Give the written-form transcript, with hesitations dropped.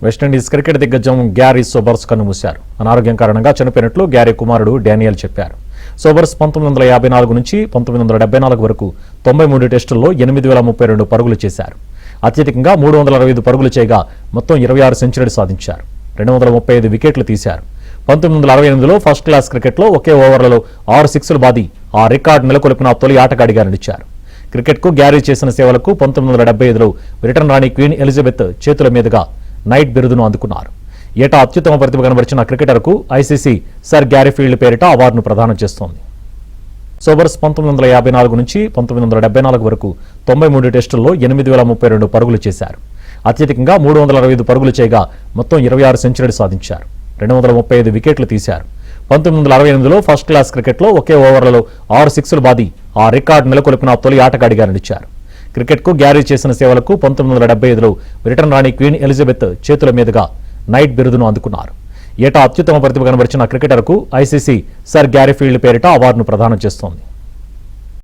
West Indies cricket దిగ్గజం Garry Sobers కన్నుమూశారు. అనారోగ్యం కారణంగా చనిపోయినట్లు గ్యారీ కుమారుడు డానియల్ చెప్పారు. సోబర్స్ 1954 నుంచి 1974 వరకు 93 టెస్టుల్లో 8,032 పరుగులు చేశారు. అత్యధికంగా 365 పరుగులు చేయగా మొత్తం 26 సెంచరీలు సాధించారు. 235 వికెట్లు తీశారు. 1968లో ఫస్ట్ క్లాస్ క్రికెట్లో ఒకే ఓవర్లలో 6 సిక్స్లు బాది ఆ రికార్డు నెలకొల్పిన తొలి ఆటగాడిగా నిలిచారు. క్రికెట్కు గ్యారీ చేసిన సేవలకు 1975లో బ్రిటన్ రాణి క్వీన్ ఎలిజబెత్ చేతుల మీదుగా నైట్ బిరుదును అందుకున్నారు. ఏటా అత్యుత్తమ ప్రతిభ కనబరిచిన క్రికెటర్కు ఐసీసీ సర్ గ్యారీ ఫీల్డ్ పేరిట అవార్డును ప్రదానం చేస్తోంది. సోబర్స్ 1954 నుంచి 1974 వరకు 93 టెస్టుల్లో 8,032 పరుగులు చేశారు. అత్యధికంగా 365 పరుగులు చేయగా మొత్తం 26 సెంచరీలు సాధించారు. 235 వికెట్లు తీశారు. 1968లో ఫస్ట్ క్లాస్ క్రికెట్లో ఒకే ఓవర్లలో 6 సిక్స్లు బాది ఆ రికార్డు నెలకొల్పిన తొలి ఆటగాడిగా నిలిచారు. క్రికెట్కు గ్యారీ చేసిన సేవలకు 1975లో బ్రిటన్ రాణి క్వీన్ ఎలిజబెత్ చేతుల మీదుగా నైట్ బిరుదును అందుకున్నారు. ఏటా అత్యుత్తమ ప్రతిభ కనబరిచిన క్రికెటర్కు ఐసీసీ సర్ గ్యారీ ఫీల్డ్ పేరిట అవార్డును ప్రదానం చేస్తోంది.